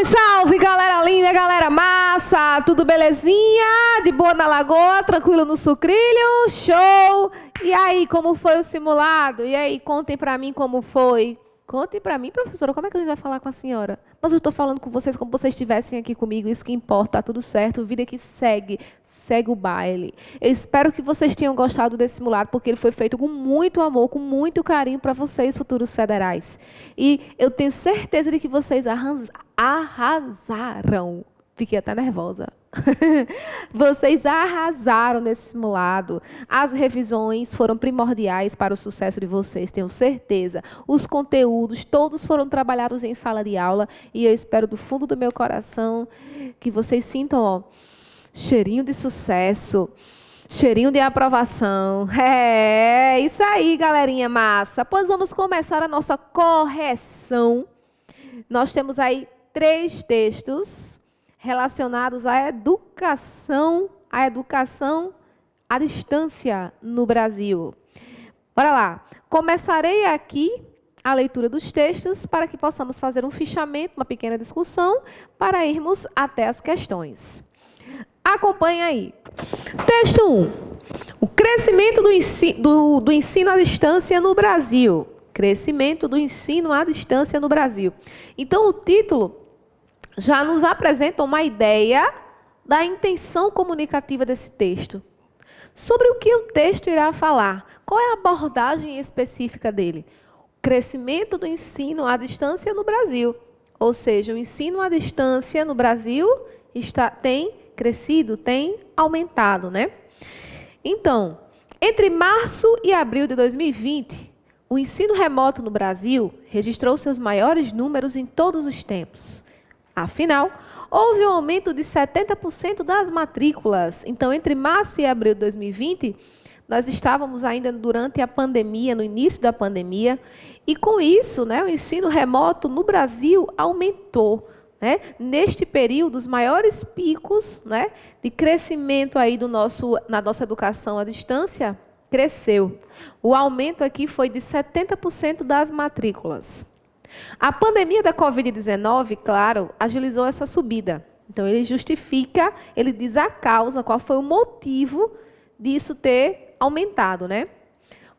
Salve, salve, galera linda, galera massa! Tudo belezinha? De boa na lagoa? Tranquilo no sucrilho? Show! E aí, como foi o simulado? E aí, contem pra mim como foi. Contem pra mim, professora, como é que a gente vai falar com a senhora? Mas eu estou falando com vocês como vocês estivessem aqui comigo, isso que importa, tá tudo certo, vida que segue, segue o baile. Eu espero que vocês tenham gostado desse simulado, porque ele foi feito com muito amor, com muito carinho para vocês, futuros federais. E eu tenho certeza de que vocês arrasaram. Fiquei até nervosa. Vocês arrasaram nesse simulado. As revisões foram primordiais para o sucesso de vocês, tenho certeza. Os conteúdos, todos foram trabalhados em sala de aula. E eu espero do fundo do meu coração que vocês sintam, ó, cheirinho de sucesso, cheirinho de aprovação. É isso aí, galerinha massa. Pois vamos começar a nossa correção. Nós temos aí 3 textos relacionados à educação à distância no Brasil. Bora lá. Começarei aqui a leitura dos textos para que possamos fazer um fichamento, uma pequena discussão, para irmos até as questões. Acompanhe aí. Texto 1. O crescimento do ensino à distância no Brasil. Crescimento do ensino à distância no Brasil. Então, o título já nos apresenta uma ideia da intenção comunicativa desse texto. Sobre o que o texto irá falar? Qual é a abordagem específica dele? Crescimento do ensino à distância no Brasil. Ou seja, o ensino à distância no Brasil tem crescido, tem aumentado, né? Então, entre março e abril de 2020, o ensino remoto no Brasil registrou seus maiores números em todos os tempos. Afinal, houve um aumento de 70% das matrículas. Então, entre março e abril de 2020, nós estávamos ainda durante a pandemia, no início da pandemia, e com isso, né, o ensino remoto no Brasil aumentou. Né? Neste período, os maiores picos, né, de crescimento aí na nossa educação à distância cresceu. O aumento aqui foi de 70% das matrículas. A pandemia da Covid-19, claro, agilizou essa subida. Então, ele justifica, ele diz a causa, qual foi o motivo disso ter aumentado, né?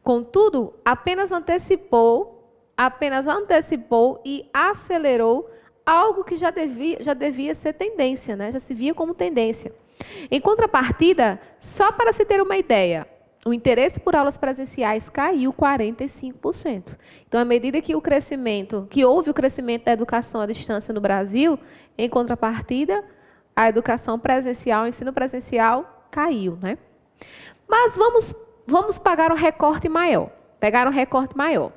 Contudo, apenas antecipou e acelerou algo que já devia ser tendência, né? Já se via como tendência. Em contrapartida, só para se ter uma ideia, o interesse por aulas presenciais caiu 45%. Então, à medida que houve o crescimento da educação à distância no Brasil, em contrapartida, a educação presencial, o ensino presencial caiu, né? Mas vamos pegar um recorte maior.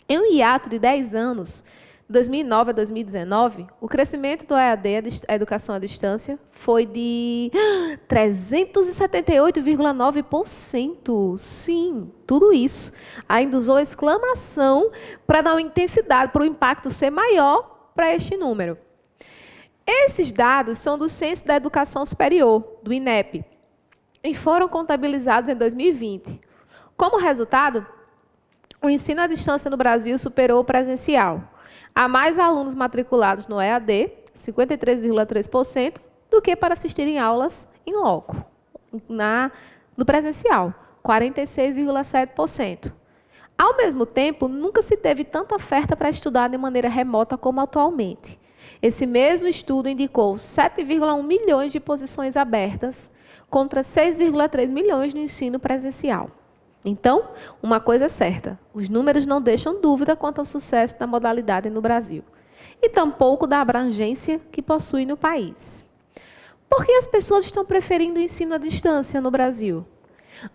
Em um hiato de 10 anos, de 2009 a 2019, o crescimento do EAD, a educação à distância, foi de 378,9%. Sim, tudo isso. Ainda usou exclamação para dar uma intensidade, para o impacto ser maior para este número. Esses dados são do Censo da Educação Superior, do INEP, e foram contabilizados em 2020. Como resultado, o ensino à distância no Brasil superou o presencial. Há mais alunos matriculados no EAD, 53,3%, do que para assistirem aulas em loco, no presencial, 46,7%. Ao mesmo tempo, nunca se teve tanta oferta para estudar de maneira remota como atualmente. Esse mesmo estudo indicou 7,1 milhões de posições abertas contra 6,3 milhões no ensino presencial. Então, uma coisa é certa, os números não deixam dúvida quanto ao sucesso da modalidade no Brasil, e tampouco da abrangência que possui no país. Por que as pessoas estão preferindo o ensino à distância no Brasil?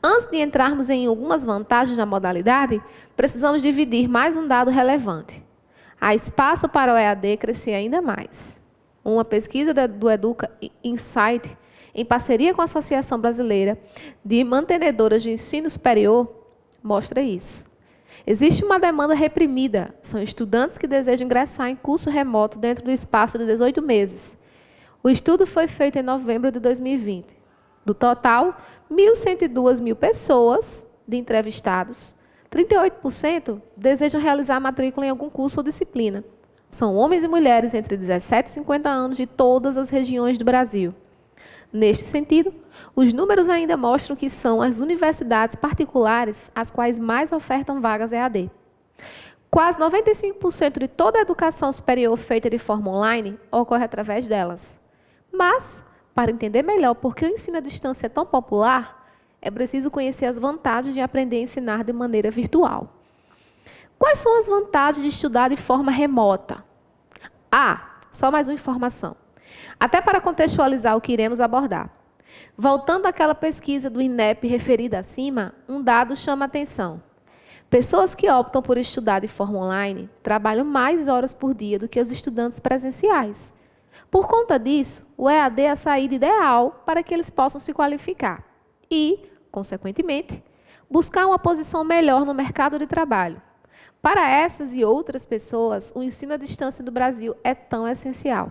Antes de entrarmos em algumas vantagens da modalidade, precisamos dividir mais um dado relevante. Há espaço para o EAD crescer ainda mais. Uma pesquisa do Educa Insight, em parceria com a Associação Brasileira de Mantenedoras de Ensino Superior, mostra isso. Existe uma demanda reprimida. São estudantes que desejam ingressar em curso remoto dentro do espaço de 18 meses. O estudo foi feito em novembro de 2020. Do total, 1.102 pessoas de entrevistados, 38% desejam realizar a matrícula em algum curso ou disciplina. São homens e mulheres entre 17 e 50 anos de todas as regiões do Brasil. Neste sentido, os números ainda mostram que são as universidades particulares as quais mais ofertam vagas EAD. Quase 95% de toda a educação superior feita de forma online ocorre através delas. Mas, para entender melhor por que o ensino à distância é tão popular, é preciso conhecer as vantagens de aprender a ensinar de maneira virtual. Quais são as vantagens de estudar de forma remota? Só mais uma informação. Até para contextualizar o que iremos abordar. Voltando àquela pesquisa do INEP referida acima, um dado chama a atenção. Pessoas que optam por estudar de forma online trabalham mais horas por dia do que os estudantes presenciais. Por conta disso, o EAD é a saída ideal para que eles possam se qualificar e, consequentemente, buscar uma posição melhor no mercado de trabalho. Para essas e outras pessoas, o ensino à distância do Brasil é tão essencial.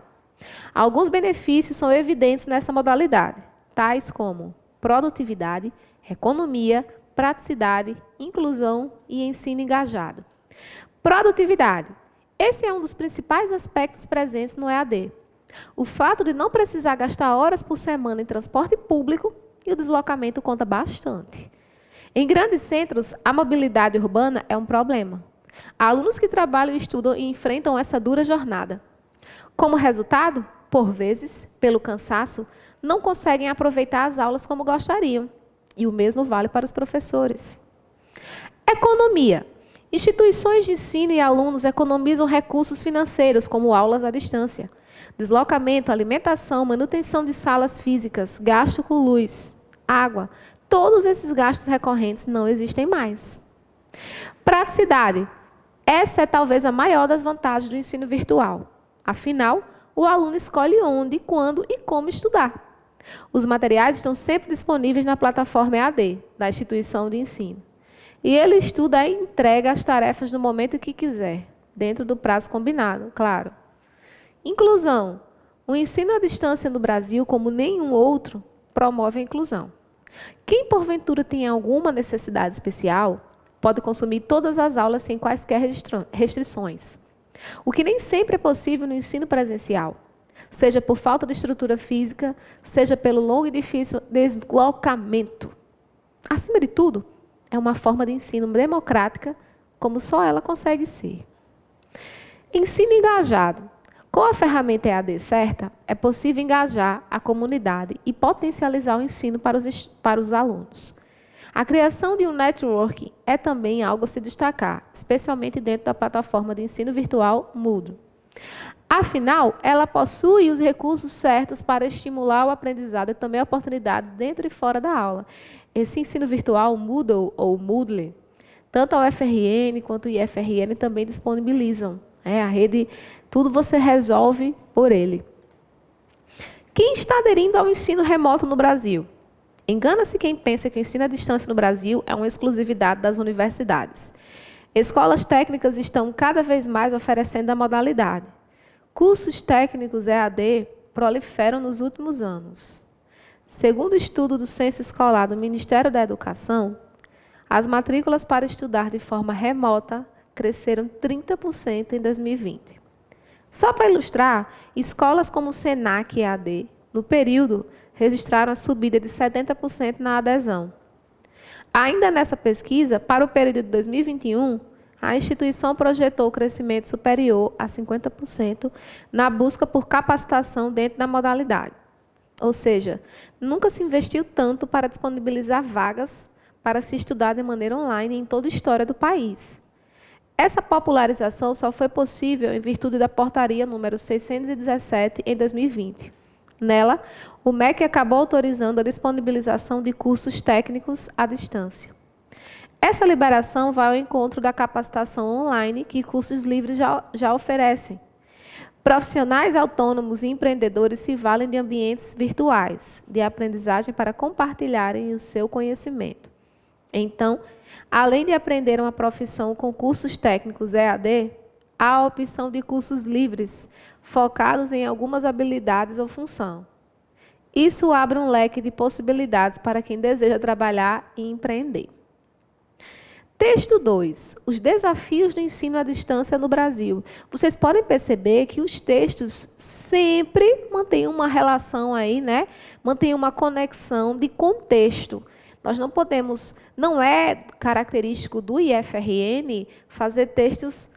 Alguns benefícios são evidentes nessa modalidade, tais como produtividade, economia, praticidade, inclusão e ensino engajado. Produtividade. Esse é um dos principais aspectos presentes no EAD. O fato de não precisar gastar horas por semana em transporte público e o deslocamento conta bastante. Em grandes centros, a mobilidade urbana é um problema. Há alunos que trabalham e estudam e enfrentam essa dura jornada. Como resultado, por vezes, pelo cansaço, não conseguem aproveitar as aulas como gostariam. E o mesmo vale para os professores. Economia. Instituições de ensino e alunos economizam recursos financeiros, como aulas à distância. Deslocamento, alimentação, manutenção de salas físicas, gasto com luz, água. Todos esses gastos recorrentes não existem mais. Praticidade. Essa é talvez a maior das vantagens do ensino virtual. Afinal, o aluno escolhe onde, quando e como estudar. Os materiais estão sempre disponíveis na plataforma EAD, da instituição de ensino. E ele estuda e entrega as tarefas no momento que quiser, dentro do prazo combinado, claro. Inclusão. O ensino à distância no Brasil, como nenhum outro, promove a inclusão. Quem, porventura, tem alguma necessidade especial, pode consumir todas as aulas sem quaisquer restrições. O que nem sempre é possível no ensino presencial, seja por falta de estrutura física, seja pelo longo e difícil deslocamento. Acima de tudo, é uma forma de ensino democrática, como só ela consegue ser. Ensino engajado. Com a ferramenta EAD certa, é possível engajar a comunidade e potencializar o ensino para os alunos. A criação de um network é também algo a se destacar, especialmente dentro da plataforma de ensino virtual Moodle. Afinal, ela possui os recursos certos para estimular o aprendizado e também oportunidades dentro e fora da aula. Esse ensino virtual Moodle ou Moodle, tanto a UFRN quanto o IFRN também disponibilizam. A rede, tudo você resolve por ele. Quem está aderindo ao ensino remoto no Brasil? Engana-se quem pensa que o ensino à distância no Brasil é uma exclusividade das universidades. Escolas técnicas estão cada vez mais oferecendo a modalidade. Cursos técnicos EAD proliferam nos últimos anos. Segundo o estudo do Censo Escolar do Ministério da Educação, as matrículas para estudar de forma remota cresceram 30% em 2020. Só para ilustrar, escolas como o Senac EAD, no período, registraram a subida de 70% na adesão. Ainda nessa pesquisa, para o período de 2021, a instituição projetou o crescimento superior a 50% na busca por capacitação dentro da modalidade. Ou seja, nunca se investiu tanto para disponibilizar vagas para se estudar de maneira online em toda a história do país. Essa popularização só foi possível em virtude da portaria número 617, em 2020. Nela, o MEC acabou autorizando a disponibilização de cursos técnicos à distância. Essa liberação vai ao encontro da capacitação online que cursos livres já oferecem. Profissionais autônomos e empreendedores se valem de ambientes virtuais de aprendizagem para compartilharem o seu conhecimento. Então, além de aprender uma profissão com cursos técnicos EAD, há a opção de cursos livres, focados em algumas habilidades ou função. Isso abre um leque de possibilidades para quem deseja trabalhar e empreender. Texto 2, os desafios do ensino à distância no Brasil. Vocês podem perceber que os textos sempre mantêm uma relação aí, né? Mantêm uma conexão de contexto. Nós não podemos, não é característico do IFRN fazer textos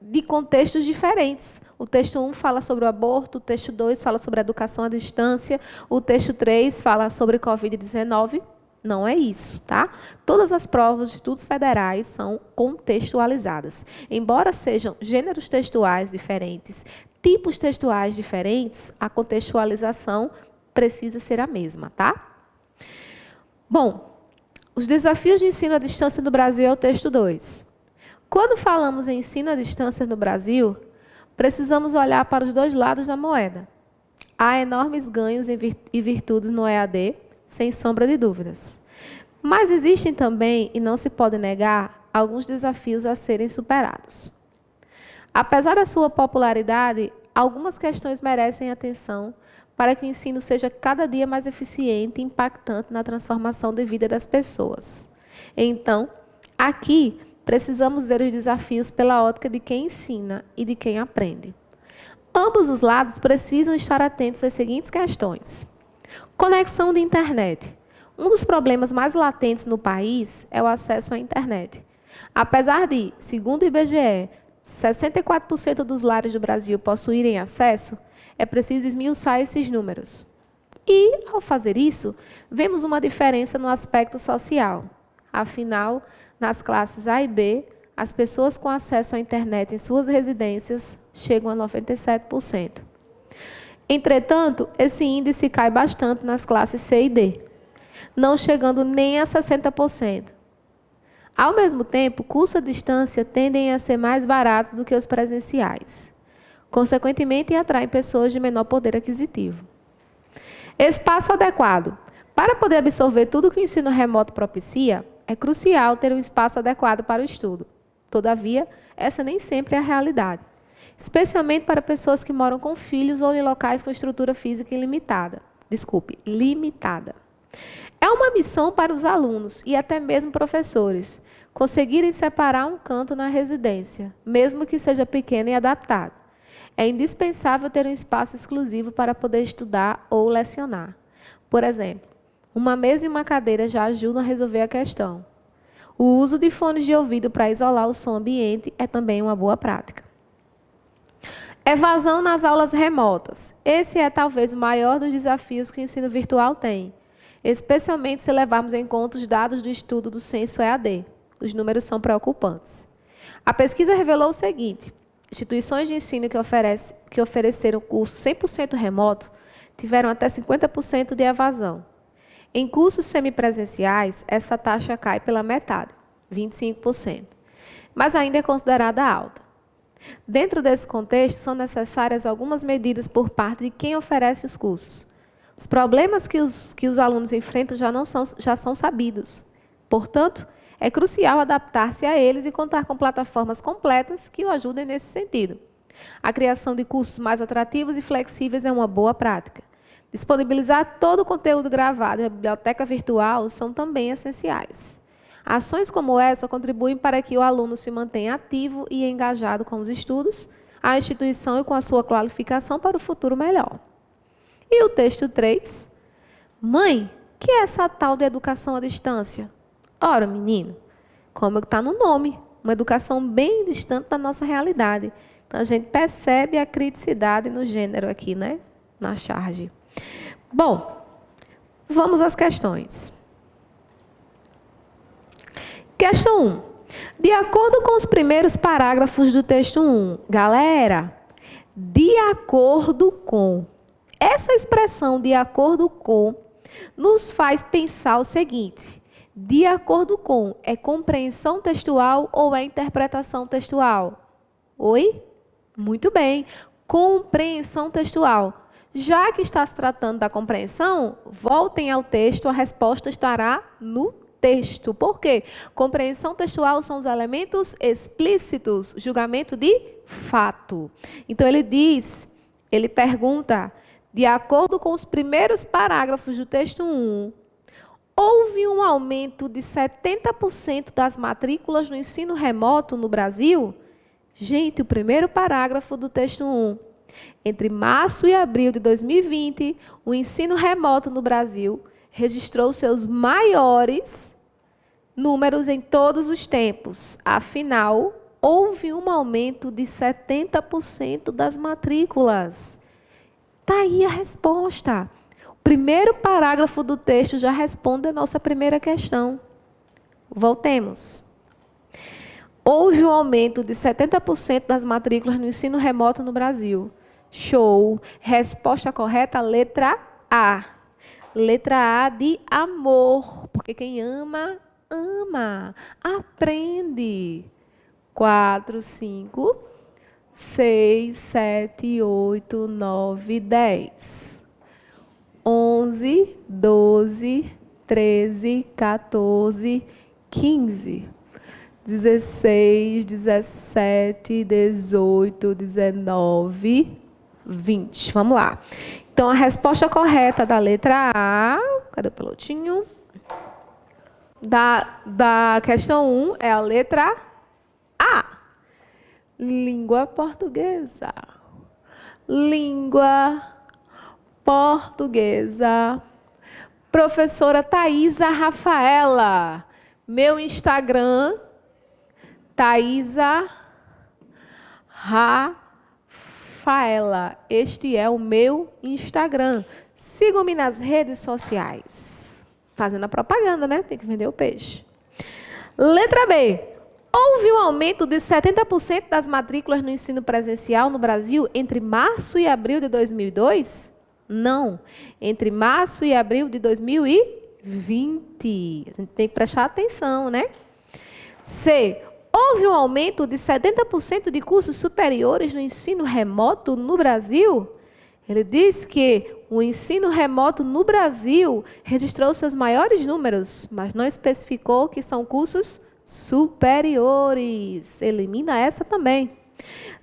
de contextos diferentes. O texto 1 fala sobre o aborto, o texto 2 fala sobre a educação à distância, o texto 3 fala sobre Covid-19. Não é isso, tá? Todas as provas de estudos federais são contextualizadas. Embora sejam gêneros textuais diferentes, tipos textuais diferentes, a contextualização precisa ser a mesma, tá? Bom, os desafios de ensino à distância no Brasil é o texto 2. Quando falamos em ensino à distância no Brasil, precisamos olhar para os dois lados da moeda. Há enormes ganhos e virtudes no EAD, sem sombra de dúvidas. Mas existem também, e não se pode negar, alguns desafios a serem superados. Apesar da sua popularidade, algumas questões merecem atenção para que o ensino seja cada dia mais eficiente e impactante na transformação de vida das pessoas. Então, aqui, precisamos ver os desafios pela ótica de quem ensina e de quem aprende. Ambos os lados precisam estar atentos às seguintes questões. Conexão de internet. Um dos problemas mais latentes no país é o acesso à internet. Apesar de, segundo o IBGE, 64% dos lares do Brasil possuírem acesso, é preciso esmiuçar esses números. E, ao fazer isso, vemos uma diferença no aspecto social. Afinal, nas classes A e B, as pessoas com acesso à internet em suas residências chegam a 97%. Entretanto, esse índice cai bastante nas classes C e D, não chegando nem a 60%. Ao mesmo tempo, cursos à distância tendem a ser mais baratos do que os presenciais. Consequentemente, atraem pessoas de menor poder aquisitivo. Espaço adequado. Para poder absorver tudo que o ensino remoto propicia, é crucial ter um espaço adequado para o estudo. Todavia, essa nem sempre é a realidade, especialmente para pessoas que moram com filhos ou em locais com estrutura física limitada. É uma missão para os alunos e até mesmo professores conseguirem separar um canto na residência, mesmo que seja pequeno e adaptado. É indispensável ter um espaço exclusivo para poder estudar ou lecionar. Por exemplo, uma mesa e uma cadeira já ajudam a resolver a questão. O uso de fones de ouvido para isolar o som ambiente é também uma boa prática. Evasão nas aulas remotas. Esse é talvez o maior dos desafios que o ensino virtual tem, especialmente se levarmos em conta os dados do estudo do censo EAD. Os números são preocupantes. A pesquisa revelou o seguinte: instituições de ensino que ofereceram curso 100% remoto tiveram até 50% de evasão. Em cursos semipresenciais, essa taxa cai pela metade, 25%, mas ainda é considerada alta. Dentro desse contexto, são necessárias algumas medidas por parte de quem oferece os cursos. Os problemas que os alunos enfrentam já são sabidos. Portanto, é crucial adaptar-se a eles e contar com plataformas completas que o ajudem nesse sentido. A criação de cursos mais atrativos e flexíveis é uma boa prática. Disponibilizar todo o conteúdo gravado em biblioteca virtual são também essenciais. Ações como essa contribuem para que o aluno se mantenha ativo e engajado com os estudos, a instituição e com a sua qualificação para o futuro melhor. E o texto 3. Mãe, que é essa tal de educação à distância? Ora, menino, como está no nome, uma educação bem distante da nossa realidade. Então, a gente percebe a criticidade no gênero aqui, né? Na charge. Bom, vamos às questões. Questão 1. De acordo com os primeiros parágrafos do texto 1, galera, de acordo com. Essa expressão de acordo com nos faz pensar o seguinte: de acordo com é compreensão textual ou é interpretação textual? Oi? Muito bem, compreensão textual. Já que está se tratando da compreensão, voltem ao texto, a resposta estará no texto. Por quê? Compreensão textual são os elementos explícitos, julgamento de fato. Então, ele pergunta, de acordo com os primeiros parágrafos do texto 1, houve um aumento de 70% das matrículas no ensino remoto no Brasil? Gente, o primeiro parágrafo do texto 1. Entre março e abril de 2020, o ensino remoto no Brasil registrou seus maiores números em todos os tempos. Afinal, houve um aumento de 70% das matrículas. Está aí a resposta. O primeiro parágrafo do texto já responde a nossa primeira questão. Voltemos. Houve um aumento de 70% das matrículas no ensino remoto no Brasil. Show. Resposta correta, letra A. Letra A de amor. Porque quem ama, ama. Aprende. 4, 5, 6, 7, 8, 9, 10. 11, 12, 13, 14, 15. 16, 17, 18, 19, 20. Vamos lá. Então, a resposta correta da letra A, cadê o pilotinho? Da questão 1 é a letra A. Língua portuguesa. Língua portuguesa. Professora Thaisa Rafaela. Meu Instagram, Thaisa Rafaela. Este é o meu Instagram. Sigam-me nas redes sociais. Fazendo a propaganda, né? Tem que vender o peixe. Letra B. Houve um aumento de 70% das matrículas no ensino presencial no Brasil entre março e abril de 2002? Não. Entre março e abril de 2020. A gente tem que prestar atenção, né? C. Houve um aumento de 70% de cursos superiores no ensino remoto no Brasil? Ele diz que o ensino remoto no Brasil registrou seus maiores números, mas não especificou que são cursos superiores. Elimina essa também.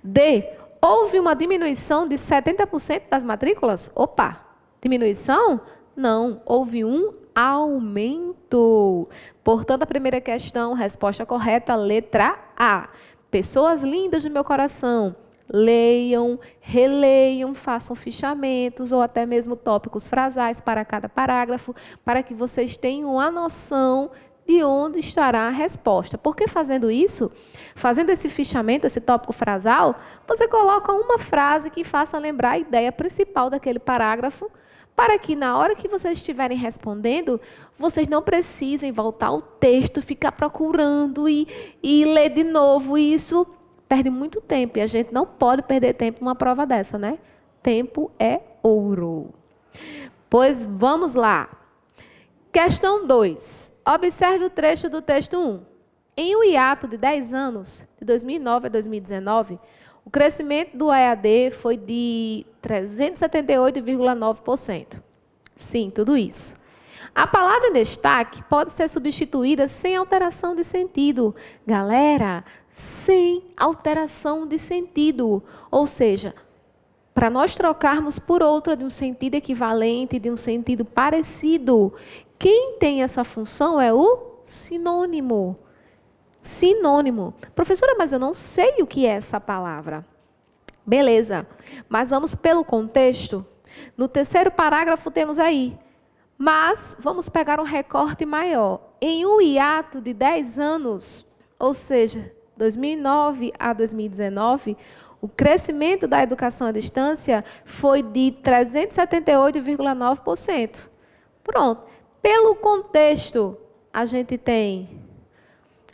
D. Houve uma diminuição de 70% das matrículas? Opa! Diminuição? Não. Houve um aumento. Portanto, a primeira questão, resposta correta, letra A. Pessoas lindas do meu coração, leiam, releiam, façam fichamentos ou até mesmo tópicos frasais para cada parágrafo, para que vocês tenham a noção de onde estará a resposta. Porque fazendo isso, fazendo esse fichamento, esse tópico frasal, você coloca uma frase que faça lembrar a ideia principal daquele parágrafo, para que na hora que vocês estiverem respondendo, vocês não precisem voltar ao texto, ficar procurando e ler de novo. E isso perde muito tempo e a gente não pode perder tempo numa prova dessa, né? Tempo é ouro. Pois vamos lá. Questão 2. Observe o trecho do texto 1. Em um hiato de 10 anos, de 2009 a 2019, o crescimento do EAD foi de 378,9%. Sim, tudo isso. A palavra em destaque pode ser substituída sem alteração de sentido. Galera, sem alteração de sentido. Ou seja, para nós trocarmos por outra de um sentido equivalente, de um sentido parecido, quem tem essa função é o sinônimo. Sinônimo. Professora, mas eu não sei o que é essa palavra. Beleza, mas vamos pelo contexto. No terceiro parágrafo temos aí. Mas vamos pegar um recorte maior. Em um hiato de 10 anos, ou seja, 2009 a 2019, o crescimento da educação à distância foi de 378,9%. Pronto. Pelo contexto, a gente tem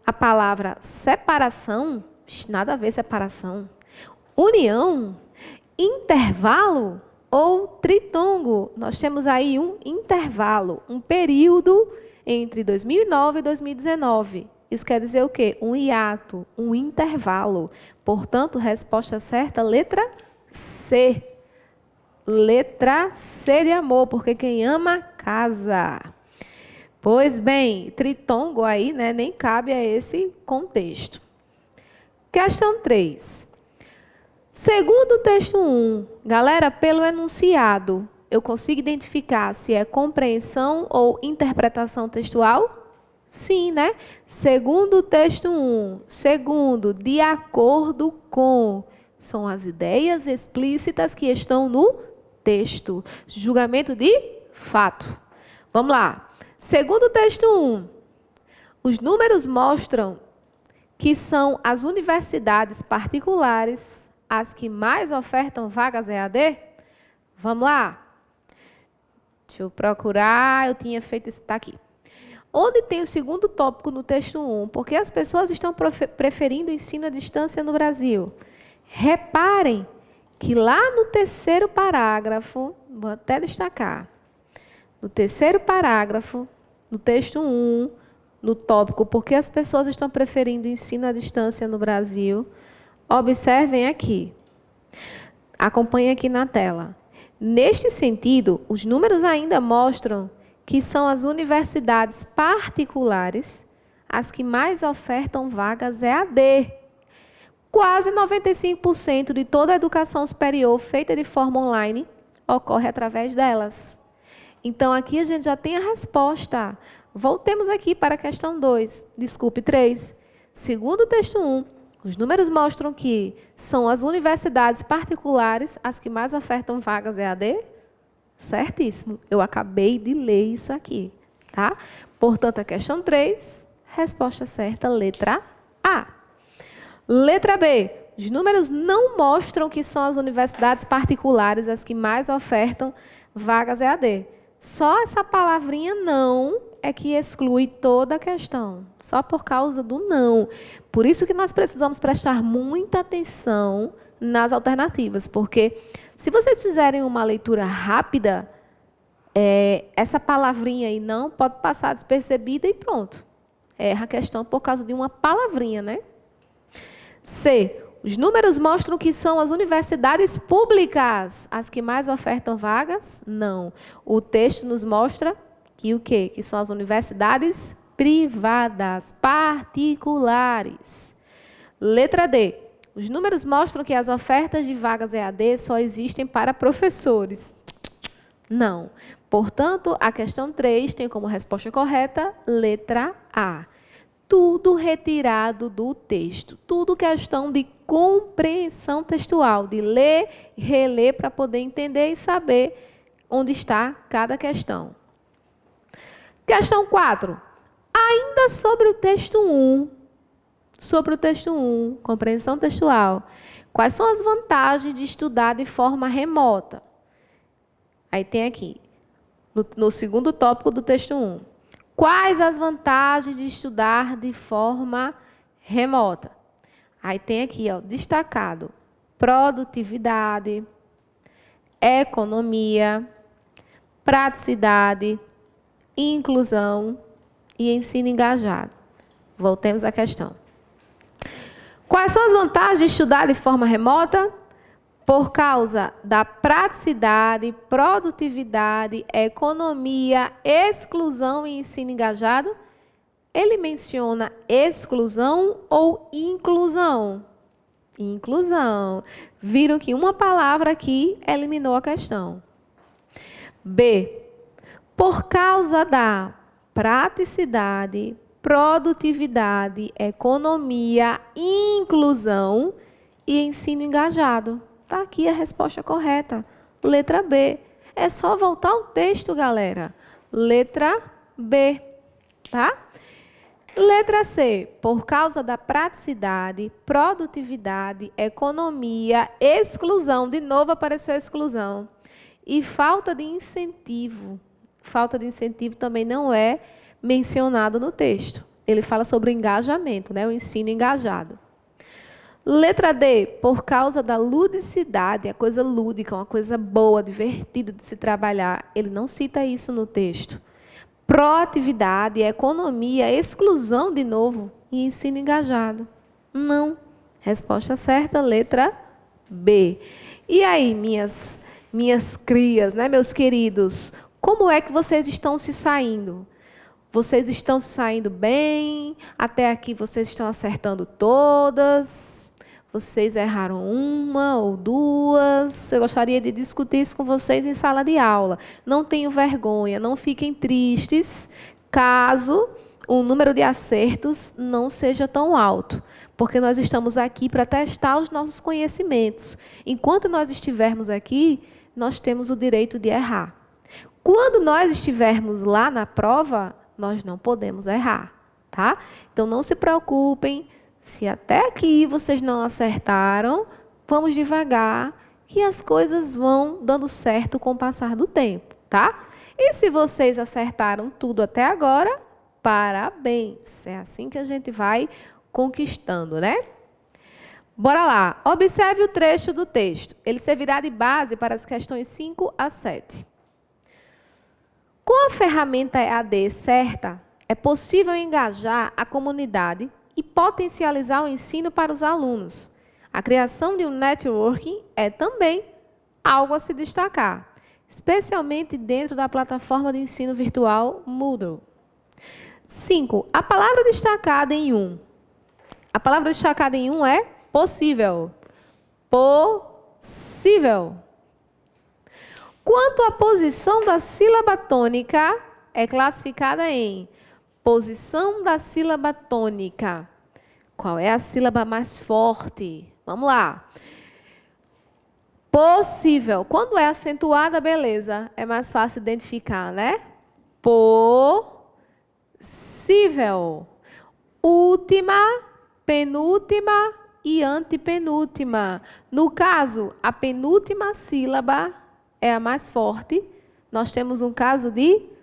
a palavra separação, nada a ver separação, união, intervalo ou tritongo. Nós temos aí um intervalo, um período entre 2009 e 2019. Isso quer dizer o quê? Um hiato, um intervalo. Portanto, resposta certa, letra C. Letra C de amor, porque quem ama, casa. Pois bem, tritongo aí, né, nem cabe a esse contexto. Questão 3. Segundo o texto 1, galera, pelo enunciado, eu consigo identificar se é compreensão ou interpretação textual? Sim, né? Segundo o texto 1. Segundo, de acordo com. São as ideias explícitas que estão no texto. Julgamento de fato. Vamos lá. Segundo o texto 1. Os números mostram que são as universidades particulares as que mais ofertam vagas EAD? Vamos lá. Deixa eu procurar. Eu tinha feito isso, está aqui. Onde tem o segundo tópico no texto 1? Porque as pessoas estão preferindo o ensino à distância no Brasil. Reparem que lá no terceiro parágrafo, vou até destacar, no terceiro parágrafo, no texto 1, no tópico, porque as pessoas estão preferindo o ensino à distância no Brasil, observem aqui. Acompanhem aqui na tela. Neste sentido, os números ainda mostram que são as universidades particulares as que mais ofertam vagas EAD. Quase 95% de toda a educação superior feita de forma online ocorre através delas. Então, aqui a gente já tem a resposta. Voltemos aqui para a questão 2, desculpe, 3. Segundo o texto 1, os números mostram que são as universidades particulares as que mais ofertam vagas EAD? Certíssimo. Eu acabei de ler isso aqui, tá? Portanto, a questão 3, resposta certa, letra A. Letra B. Os números não mostram que são as universidades particulares as que mais ofertam vagas EAD. Só essa palavrinha não é que exclui toda a questão. Só por causa do não. Por isso que nós precisamos prestar muita atenção nas alternativas, porque se vocês fizerem uma leitura rápida, essa palavrinha aí não pode passar despercebida e pronto. Erra a questão por causa de uma palavrinha, né? C. Os números mostram que são as universidades públicas as que mais ofertam vagas? Não. O texto nos mostra que o quê? Que são as universidades privadas, particulares. Letra D. Os números mostram que as ofertas de vagas EAD só existem para professores. Não. Portanto, a questão 3 tem como resposta correta letra A. Tudo retirado do texto. Tudo questão de compreensão textual, de ler e reler para poder entender e saber onde está cada questão. Questão 4. Ainda sobre o texto 1. Sobre o texto 1, compreensão textual. Quais são as vantagens de estudar de forma remota? Aí tem aqui, no segundo tópico do texto 1. Quais as vantagens de estudar de forma remota? Aí tem aqui, ó, destacado, produtividade, economia, praticidade, inclusão e ensino engajado. Voltemos à questão. Quais são as vantagens de estudar de forma remota? Por causa da praticidade, produtividade, economia, exclusão e ensino engajado. Ele menciona exclusão ou inclusão? Inclusão. Viram que uma palavra aqui eliminou a questão. B. Por causa da praticidade, produtividade, economia, inclusão e ensino engajado. Está aqui a resposta correta. Letra B. É só voltar ao texto, galera. Letra B. Tá? Letra C. Por causa da praticidade, produtividade, economia, exclusão. De novo apareceu a exclusão. E falta de incentivo. Falta de incentivo também não é mencionado no texto. Ele fala sobre o engajamento, né? O ensino engajado. Letra D, por causa da ludicidade, a coisa lúdica, uma coisa boa, divertida de se trabalhar. Ele não cita isso no texto. Proatividade, economia, exclusão de novo e ensino engajado. Não. Resposta certa, letra B. E aí, minhas crias, né, meus queridos, como é que vocês estão se saindo? Vocês estão se saindo bem? Até aqui vocês estão acertando todas? Vocês erraram uma ou duas. Eu gostaria de discutir isso com vocês em sala de aula. Não tenham vergonha, não fiquem tristes caso o número de acertos não seja tão alto, porque nós estamos aqui para testar os nossos conhecimentos. Enquanto nós estivermos aqui, nós temos o direito de errar. Quando nós estivermos lá na prova, nós não podemos errar, tá? Então não se preocupem, se até aqui vocês não acertaram, vamos devagar, que as coisas vão dando certo com o passar do tempo, tá? E se vocês acertaram tudo até agora, parabéns. É assim que a gente vai conquistando, né? Bora lá. Observe o trecho do texto. Ele servirá de base para as questões 5 a 7. Com a ferramenta EAD certa, é possível engajar a comunidade e potencializar o ensino para os alunos. A criação de um networking é também algo a se destacar, especialmente dentro da plataforma de ensino virtual Moodle. 5. A palavra destacada em um. A palavra destacada em um é possível. Possível. Quanto à posição da sílaba tônica, é classificada em posição da sílaba tônica. Qual é a sílaba mais forte? Vamos lá. Possível. Quando é acentuada, beleza. É mais fácil identificar, né? Possível. Última, penúltima e antepenúltima. No caso, a penúltima sílaba é a mais forte. Nós temos um caso de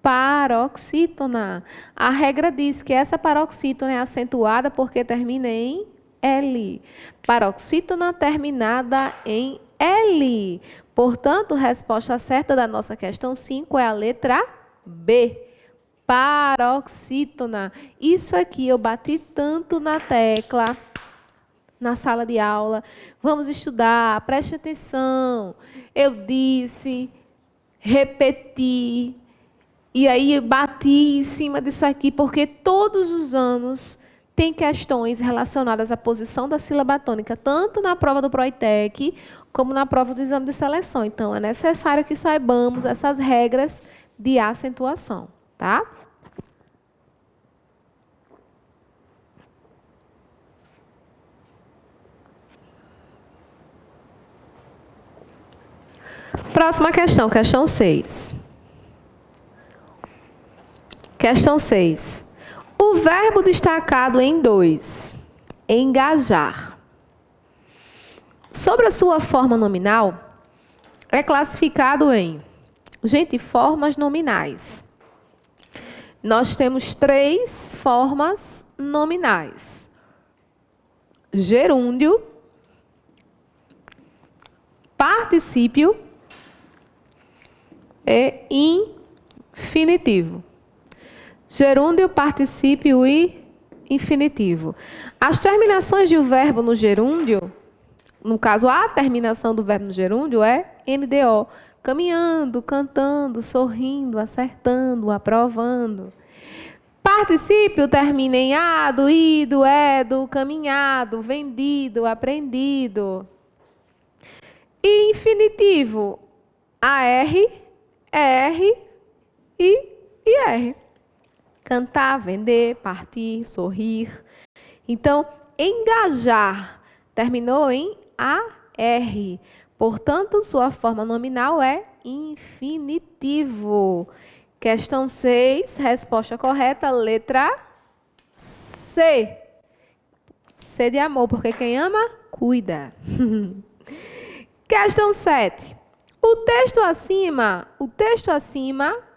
paroxítona. A regra diz que essa paroxítona é acentuada porque termina em L. Paroxítona terminada em L. Portanto, a resposta certa da nossa questão 5 é a letra B. Paroxítona. Isso aqui eu bati tanto na tecla na sala de aula. Vamos estudar, preste atenção. Eu disse, repeti, e aí bati em cima disso aqui, porque todos os anos tem questões relacionadas à posição da sílaba tônica, tanto na prova do Proitec, como na prova do exame de seleção. Então, é necessário que saibamos essas regras de acentuação, tá? Próxima questão, questão 6. Questão 6. O verbo destacado em 2, engajar. Sobre a sua forma nominal, é classificado em, formas nominais. Nós temos 3 formas nominais. Gerúndio, particípio e infinitivo. Gerúndio, particípio e infinitivo. As terminações de um verbo no gerúndio, no caso, a terminação do verbo no gerúndio é NDO. Caminhando, cantando, sorrindo, acertando, aprovando. Particípio termina em ado, ido, edo, caminhado, vendido, aprendido. E infinitivo, AR, ER e IR. Cantar, vender, partir, sorrir. Então, engajar terminou em AR. Portanto, sua forma nominal é infinitivo. Questão 6, resposta correta, letra C. C de amor, porque quem ama, cuida. Questão 7. O texto acima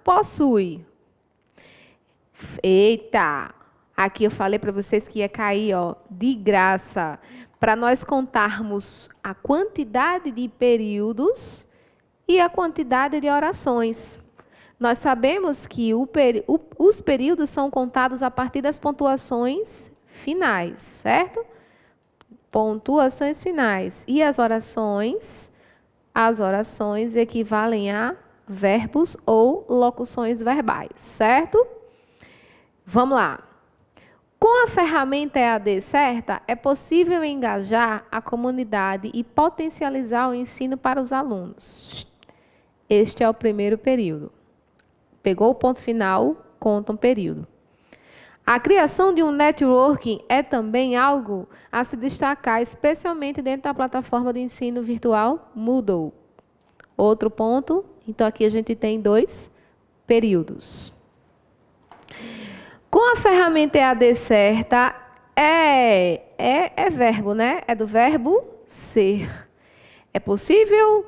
possui. Eita! Aqui eu falei para vocês que ia cair, ó, de graça, para nós contarmos a quantidade de períodos e a quantidade de orações. Nós sabemos que os períodos são contados a partir das pontuações finais, certo? Pontuações finais. E as orações equivalem a verbos ou locuções verbais, certo? Vamos lá. Com Com a ferramenta EAD certa, é possível engajar a comunidade e potencializar o ensino para os alunos. Este é o primeiro período. Pegou o ponto final, conta um período. A criação de um networking é também algo a se destacar, especialmente dentro da plataforma de ensino virtual Moodle. Outro ponto, então aqui a gente tem 2 períodos. Com a ferramenta EAD certa, é verbo, né? É do verbo ser. É possível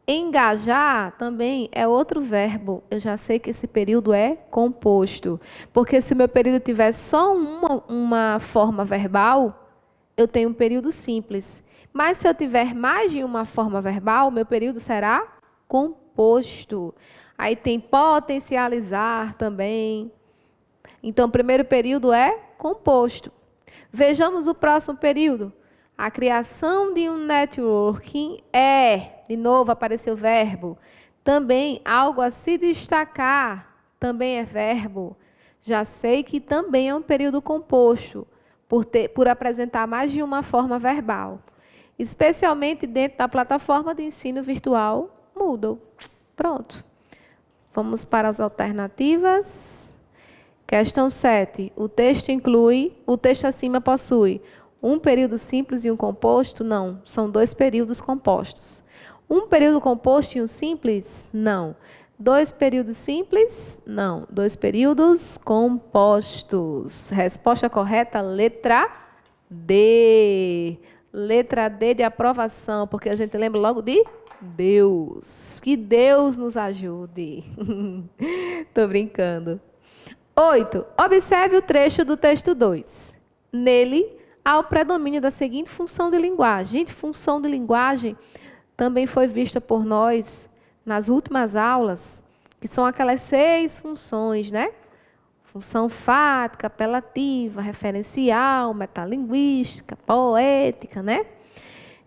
engajar também é outro verbo. Eu já sei que esse período é composto. Porque se o meu período tiver só uma forma verbal, eu tenho um período simples. Mas se eu tiver mais de uma forma verbal, meu período será composto. Aí tem potencializar também. Então, o primeiro período é composto. Vejamos o próximo período. A criação de um networking é, de novo apareceu o verbo, também algo a se destacar, também é verbo. Já sei que também é um período composto, por apresentar mais de uma forma verbal. Especialmente dentro da plataforma de ensino virtual Moodle. Pronto. Vamos para as alternativas. Questão 7. O texto acima possui um período simples e um composto? Não, são 2 períodos compostos. Um período composto e um simples? Não. 2 períodos simples? Não. 2 períodos compostos. Resposta correta, letra D. Letra D de aprovação, porque a gente lembra logo de Deus. Que Deus nos ajude. Estou brincando. 8. Observe o trecho do texto 2. Nele, há o predomínio da seguinte função de linguagem. Gente, função de linguagem também foi vista por nós nas últimas aulas, que são aquelas 6 funções, né? Função fática, apelativa, referencial, metalinguística, poética, né?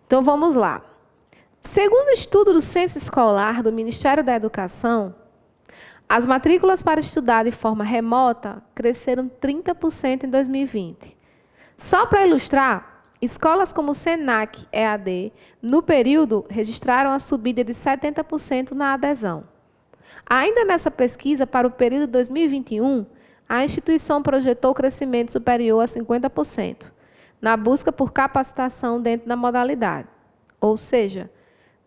Então, vamos lá. Segundo o estudo do Censo Escolar do Ministério da Educação, as matrículas para estudar de forma remota cresceram 30% em 2020. Só para ilustrar, escolas como o Senac EAD, no período, registraram a subida de 70% na adesão. Ainda nessa pesquisa, para o período 2021, a instituição projetou crescimento superior a 50%, na busca por capacitação dentro da modalidade. Ou seja,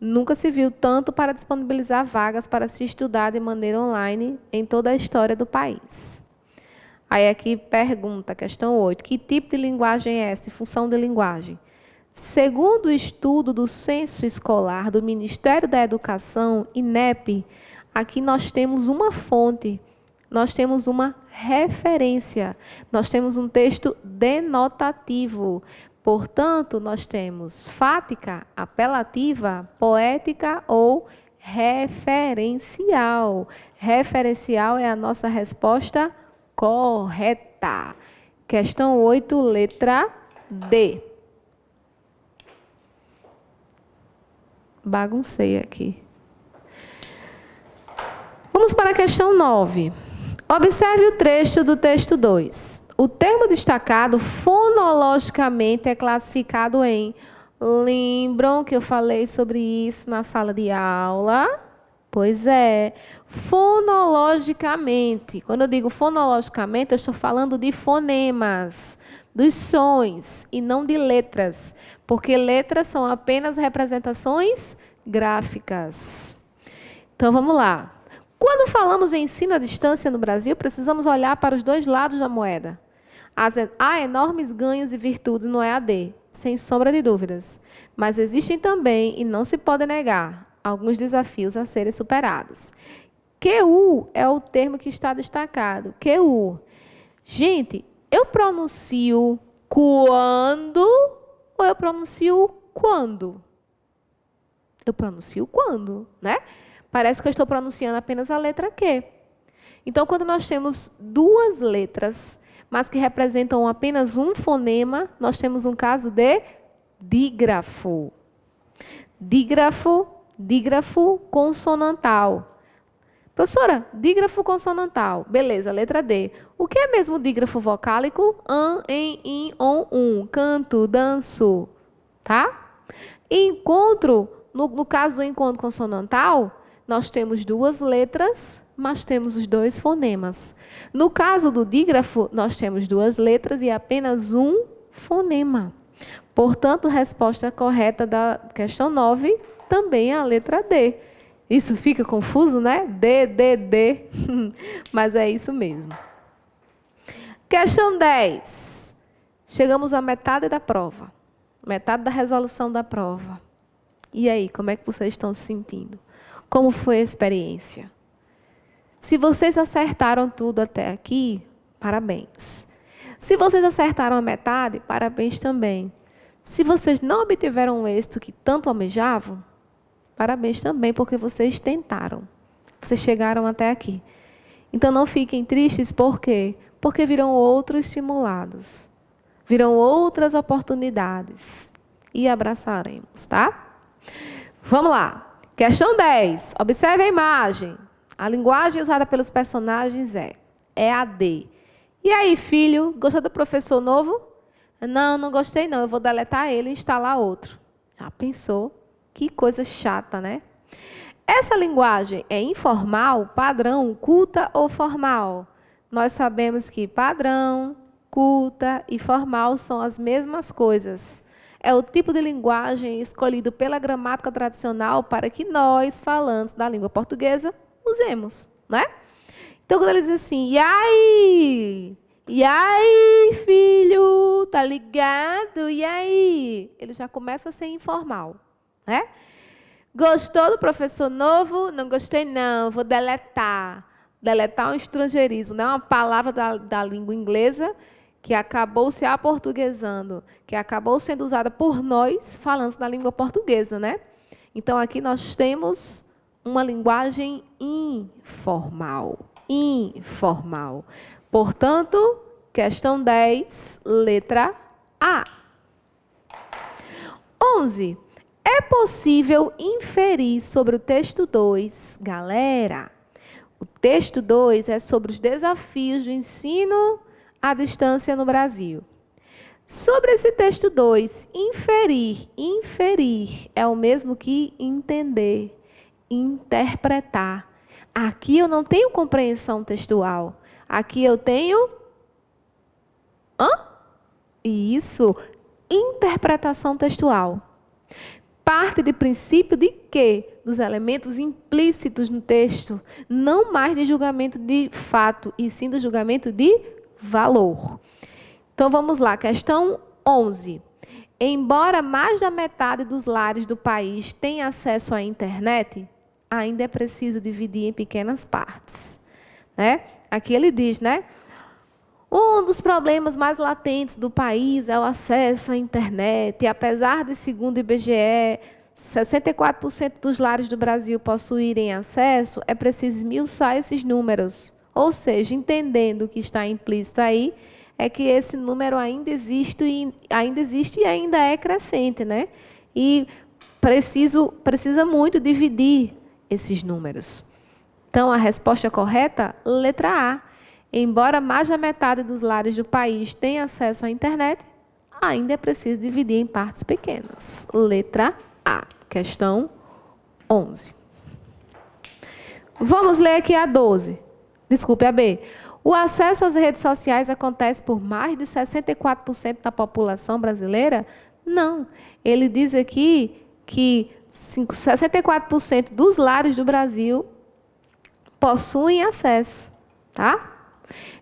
nunca se viu tanto para disponibilizar vagas para se estudar de maneira online em toda a história do país. Aí aqui pergunta, questão 8, que tipo de linguagem é essa? Função de linguagem. Segundo o estudo do Censo Escolar do Ministério da Educação, INEP, aqui nós temos uma fonte, nós temos uma referência, nós temos um texto denotativo. Portanto, nós temos fática, apelativa, poética ou referencial. Referencial é a nossa resposta correta. Questão 8, letra D. Baguncei aqui. Vamos para a questão 9. Observe o trecho do texto 2. O termo destacado fonologicamente é classificado em... Lembram que eu falei sobre isso na sala de aula? Pois é, fonologicamente. Quando eu digo fonologicamente, eu estou falando de fonemas, dos sons, e não de letras. Porque letras são apenas representações gráficas. Então, vamos lá. Quando falamos em ensino à distância no Brasil, precisamos olhar para os 2 lados da moeda. Há enormes ganhos e virtudes no EAD, sem sombra de dúvidas. Mas existem também, e não se pode negar, alguns desafios a serem superados. QU é o termo que está destacado. QU. Gente, eu pronuncio quando ou eu pronuncio quando? Eu pronuncio quando, né? Parece que eu estou pronunciando apenas a letra Q. Então, quando nós temos 2 letras, mas que representam apenas um fonema, nós temos um caso de dígrafo. Dígrafo consonantal. Professora, dígrafo consonantal. Beleza, letra D. O que é mesmo dígrafo vocálico? An, em, in, on, um. Canto, danço, tá? Encontro, no caso do encontro consonantal, nós temos duas letras, mas temos os dois fonemas. No caso do dígrafo, nós temos duas letras e apenas um fonema. Portanto, a resposta correta da questão 9 também é a letra D. Isso fica confuso, né? D, D, D. Mas é isso mesmo. Questão 10. Chegamos à metade da prova. Metade da resolução da prova. E aí, como é que vocês estão se sentindo? Como foi a experiência? Se vocês acertaram tudo até aqui, parabéns. Se vocês acertaram a metade, parabéns também. Se vocês não obtiveram o êxito que tanto almejavam, parabéns também, porque vocês tentaram. Vocês chegaram até aqui. Então não fiquem tristes, por quê? Porque virão outros estimulados. Virão outras oportunidades. E abraçaremos, tá? Vamos lá. Questão 10. Observe a imagem. A linguagem usada pelos personagens é EAD. E aí, filho, gostou do professor novo? Não, não gostei não. Eu vou deletar ele e instalar outro. Já pensou? Que coisa chata, né? Essa linguagem é informal, padrão, culta ou formal? Nós sabemos que padrão, culta e formal são as mesmas coisas. É o tipo de linguagem escolhido pela gramática tradicional para que nós, falantes da língua portuguesa, usemos, né? Então, quando ele diz assim, e aí? E aí, filho? Tá ligado? E aí? Ele já começa a ser informal, né? Gostou do professor novo? Não gostei, não. Vou deletar. Deletar é um estrangeirismo, não é uma palavra da língua inglesa que acabou se aportuguesando, que acabou sendo usada por nós, falantes da língua portuguesa, né? Então, aqui nós temos uma linguagem informal. Informal. Portanto, questão 10, letra A. 11. É possível inferir sobre o texto 2, galera. O texto 2 é sobre os desafios do ensino à distância no Brasil. Sobre esse texto 2, inferir é o mesmo que entender, interpretar. Aqui eu não tenho compreensão textual. Aqui eu tenho... Isso, interpretação textual. Parte de princípio de quê? Dos elementos implícitos no texto, não mais de julgamento de fato, e sim do julgamento de valor. Então, vamos lá, questão 11. Embora mais da metade dos lares do país tenha acesso à internet, ainda é preciso dividir em pequenas partes, né? Aqui ele diz, né? Um dos problemas mais latentes do país é o acesso à internet. E apesar de, segundo o IBGE, 64% dos lares do Brasil possuírem acesso, é preciso esmiuçar esses números. Ou seja, entendendo o que está implícito aí, é que esse número ainda existe e ainda é crescente, né? E precisa muito dividir esses números. Então, a resposta correta, letra A. Embora mais da metade dos lares do país tenha acesso à internet, ainda é preciso dividir em partes pequenas. Letra A, questão 11. Vamos ler aqui a 12. Desculpe, a B. O acesso às redes sociais acontece por mais de 64% da população brasileira? Não. Ele diz aqui que 64% dos lares do Brasil possuem acesso, tá?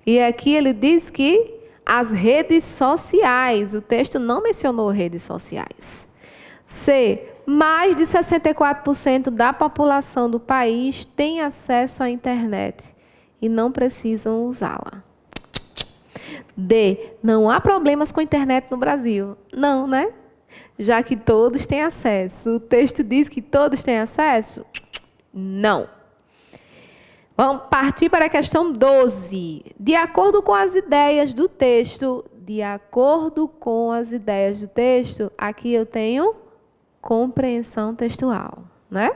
E aqui ele diz que as redes sociais, o texto não mencionou redes sociais. C. Mais de 64% da população do país tem acesso à internet e não precisam usá-la. D. Não há problemas com a internet no Brasil. Não, né? Já que todos têm acesso. O texto diz que todos têm acesso? Não. Vamos partir para a questão 12. De acordo com as ideias do texto, aqui eu tenho compreensão textual, né?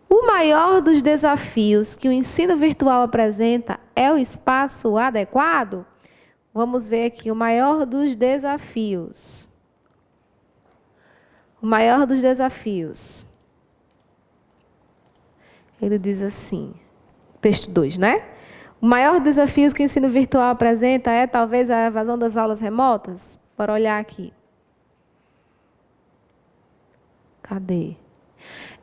O maior dos desafios que o ensino virtual apresenta é o espaço adequado? Vamos ver aqui o maior dos desafios. O maior dos desafios. Ele diz assim, texto 2, né? O maior desafio que o ensino virtual apresenta é talvez a evasão das aulas remotas? Bora olhar aqui. Cadê?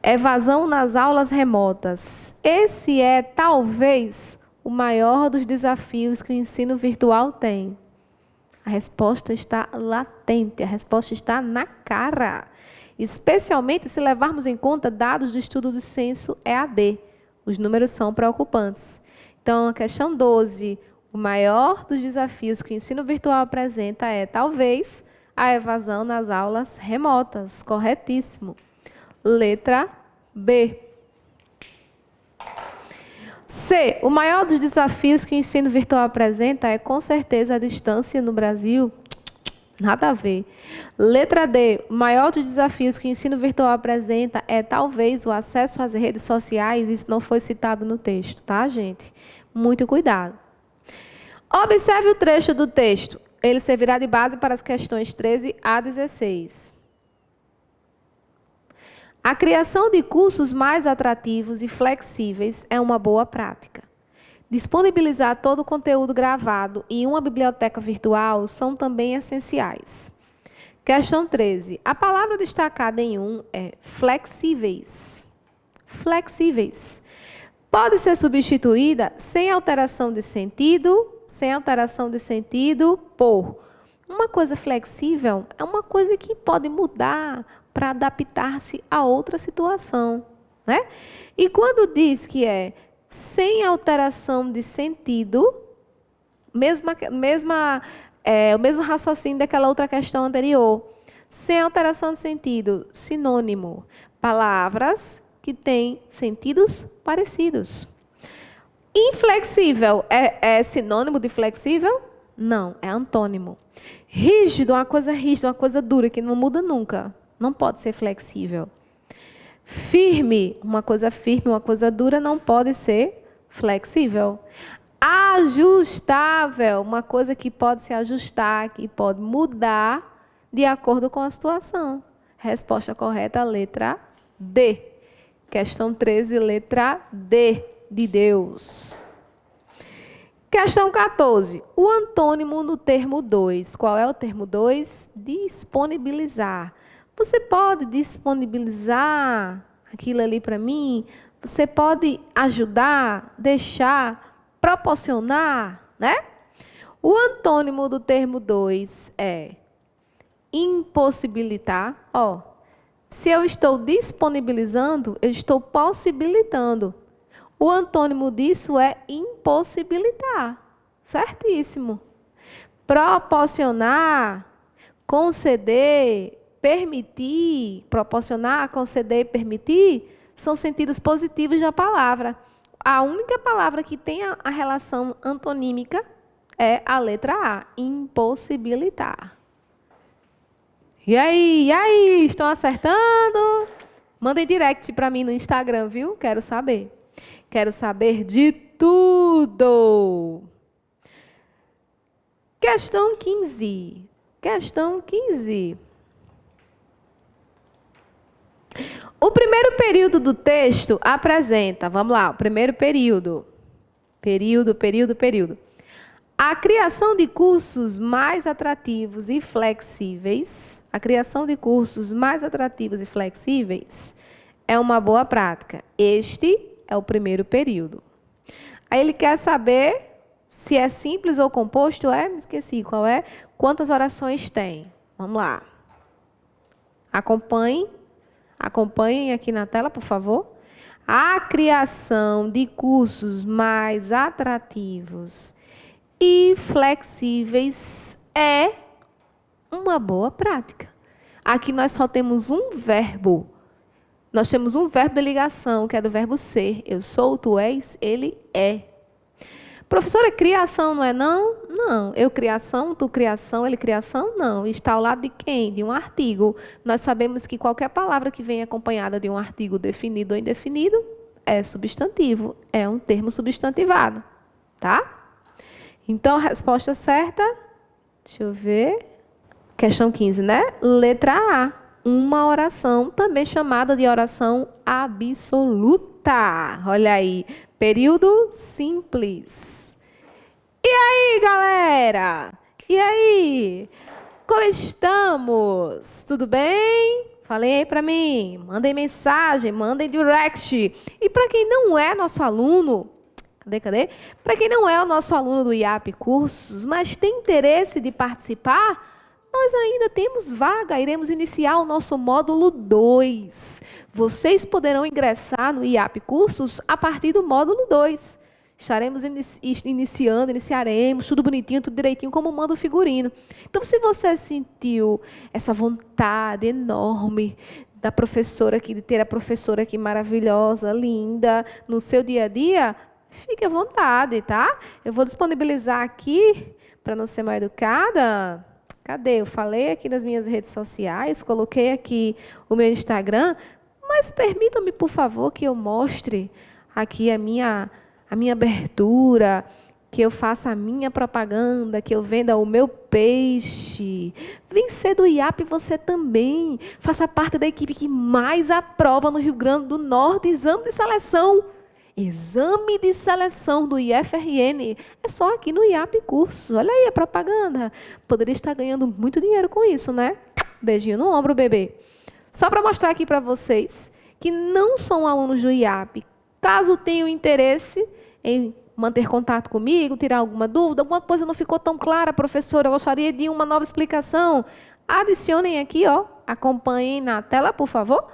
Evasão nas aulas remotas. Esse é talvez o maior dos desafios que o ensino virtual tem. A resposta está latente, a resposta está na cara. Especialmente se levarmos em conta dados do estudo do censo EAD. Os números são preocupantes. Então, a questão 12, o maior dos desafios que o ensino virtual apresenta é, talvez, a evasão nas aulas remotas. Corretíssimo. Letra B. C. O maior dos desafios que o ensino virtual apresenta é, com certeza, a distância no Brasil. Nada a ver. Letra D. O maior dos desafios que o ensino virtual apresenta é, talvez, o acesso às redes sociais. Isso não foi citado no texto, tá, gente? Muito cuidado. Observe o trecho do texto. Ele servirá de base para as questões 13 a 16. A criação de cursos mais atrativos e flexíveis é uma boa prática. Disponibilizar todo o conteúdo gravado em uma biblioteca virtual são também essenciais. Questão 13. A palavra destacada em é flexíveis. Flexíveis. Pode ser substituída sem alteração de sentido, por. Uma coisa flexível é uma coisa que pode mudar para adaptar-se a outra situação, né? E quando diz que é sem alteração de sentido, o mesmo raciocínio daquela outra questão anterior. Sem alteração de sentido, sinônimo. Palavras que têm sentidos parecidos. Inflexível é sinônimo de flexível? Não, é antônimo. Rígido, uma coisa rígida, uma coisa dura, que não muda nunca. Não pode ser flexível. Firme, uma coisa dura, não pode ser flexível. Ajustável, uma coisa que pode se ajustar, que pode mudar de acordo com a situação. Resposta correta, letra D. Questão 13, letra D, de Deus. Questão 14. O antônimo no termo 2. Qual é o termo 2? Disponibilizar. Você pode disponibilizar aquilo ali para mim? Você pode ajudar, deixar, proporcionar, né? O antônimo do termo 2 é impossibilitar. Se eu estou disponibilizando, eu estou possibilitando. O antônimo disso é impossibilitar. Certíssimo. Proporcionar, conceder, permitir, proporcionar, conceder e permitir, são sentidos positivos da palavra. A única palavra que tem a relação antonímica é a letra A, impossibilitar. E aí, estão acertando? Mandem direct para mim no Instagram, viu? Quero saber. Quero saber de tudo. Questão 15. Questão 15. O primeiro período do texto apresenta, vamos lá, o primeiro período. Período. A criação de cursos mais atrativos e flexíveis. A criação de cursos mais atrativos e flexíveis é uma boa prática. Este é o primeiro período. Aí ele quer saber se é simples ou composto. Me esqueci qual é. Quantas orações tem? Vamos lá. Acompanhem aqui na tela, por favor. A criação de cursos mais atrativos e flexíveis é uma boa prática. Aqui nós só temos um verbo. Nós temos um verbo de ligação, que é do verbo ser. Eu sou, tu és, ele é. Professora, criação não é não? Não. Eu criação, tu criação, ele criação? Não. Está ao lado de quem? De um artigo. Nós sabemos que qualquer palavra que vem acompanhada de um artigo definido ou indefinido é substantivo. É um termo substantivado. tá? Então, a resposta certa, deixa eu ver, questão 15, né? Letra A, uma oração, também chamada de oração absoluta. Olha aí, período simples. E aí, galera? E aí? Como estamos? Tudo bem? Falem aí para mim, mandem mensagem, mandem direct. E para quem não é nosso aluno, cadê? Para quem não é o nosso aluno do IAP Cursos, mas tem interesse de participar, nós ainda temos vaga, iremos iniciar o nosso módulo 2. Vocês poderão ingressar no IAP Cursos a partir do módulo 2. Estaremos iniciaremos, tudo bonitinho, tudo direitinho, como manda o figurino. Então, se você sentiu essa vontade enorme da professora aqui, de ter a professora aqui maravilhosa, linda, no seu dia a dia, fique à vontade, tá? Eu vou disponibilizar aqui, para não ser mal educada. Cadê? Eu falei aqui nas minhas redes sociais, coloquei aqui o meu Instagram, mas permitam-me, por favor, que eu mostre aqui a minha abertura, que eu faça a minha propaganda, que eu venda o meu peixe. Vem ser do IAP você também. Faça parte da equipe que mais aprova no Rio Grande do Norte exame de seleção. Exame de seleção do IFRN. É só aqui no IAP Cursos. Olha aí a propaganda. Poderia estar ganhando muito dinheiro com isso, né? Beijinho no ombro, bebê. Só para mostrar aqui para vocês que não são alunos do IAP, caso tenham interesse em manter contato comigo, tirar alguma dúvida, alguma coisa não ficou tão clara, professora, eu gostaria de uma nova explicação, adicionem aqui, ó, acompanhem na tela, por favor,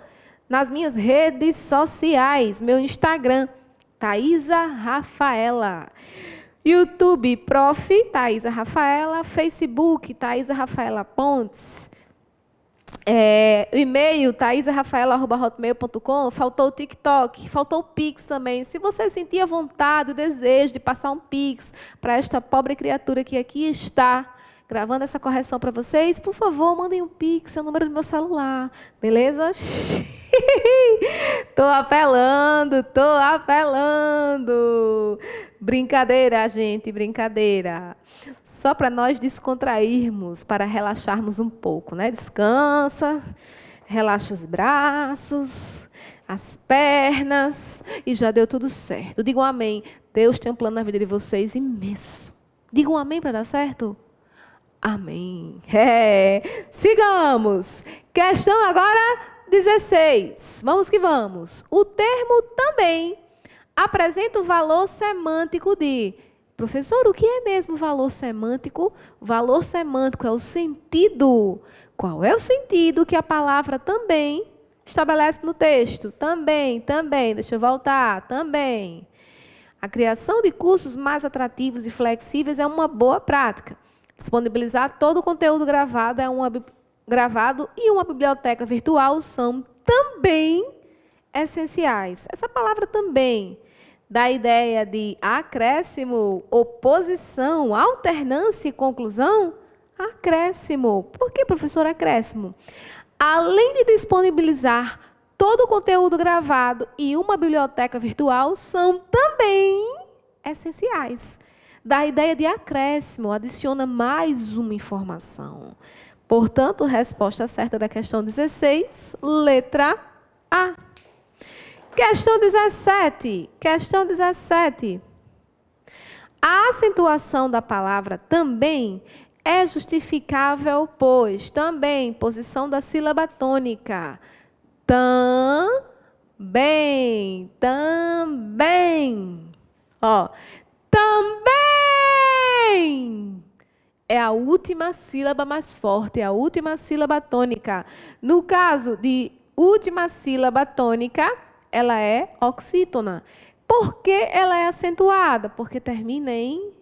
nas minhas redes sociais, meu Instagram, Thaisa Rafaela, YouTube, Prof. Thaisa Rafaela, Facebook, Thaisa Rafaela Pontes, o e-mail, thaisarafaela@hotmail.com, faltou o TikTok, faltou o Pix também. Se você sentir a vontade, o desejo de passar um Pix para esta pobre criatura que aqui está, gravando essa correção para vocês, por favor, mandem um Pix, é o número do meu celular, beleza? Tô apelando. Brincadeira, gente, brincadeira. Só para nós descontrairmos, para relaxarmos um pouco, né? Descansa, relaxa os braços, as pernas e já deu tudo certo. Digam amém. Deus tem um plano na vida de vocês imenso. Digam amém para dar certo? Amém. Sigamos. Questão agora 16. Vamos que vamos. O termo também apresenta o valor semântico de... Professor, o que é mesmo valor semântico? Valor semântico é o sentido. Qual é o sentido que a palavra também estabelece no texto? Também. Deixa eu voltar. Também. A criação de cursos mais atrativos e flexíveis é uma boa prática. Disponibilizar todo o conteúdo gravado e uma biblioteca virtual são também essenciais. Essa palavra também dá a ideia de acréscimo, oposição, alternância e conclusão. Acréscimo. Por que, professor, acréscimo? Além de disponibilizar todo o conteúdo gravado e uma biblioteca virtual, são também essenciais. Dá a ideia de acréscimo, adiciona mais uma informação. Portanto, resposta certa da questão 16, letra A. Questão 17. A acentuação da palavra também é justificável, pois também, posição da sílaba tônica. Também. Ó, também é a última sílaba mais forte, é a última sílaba tônica. No caso de última sílaba tônica, ela é oxítona. Por que ela é acentuada? Porque termina em.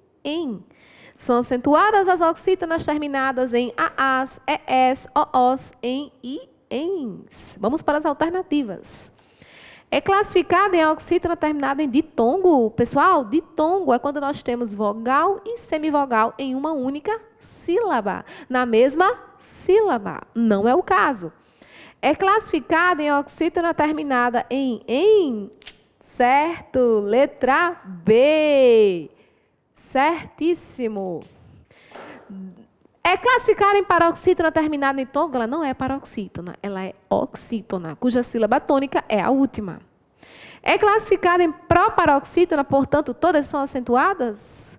São acentuadas as oxítonas terminadas em aas, es, oos, em e ens. Vamos para as alternativas. É classificada em oxítona terminada em ditongo. Pessoal, ditongo é quando nós temos vogal e semivogal em uma única sílaba, na mesma sílaba. Não é o caso. É classificada em oxítona terminada em, certo? Letra B. Certíssimo. É classificada em paroxítona terminada em tom? Ela não é paroxítona, ela é oxítona, cuja sílaba tônica é a última. É classificada em proparoxítona, portanto, todas são acentuadas?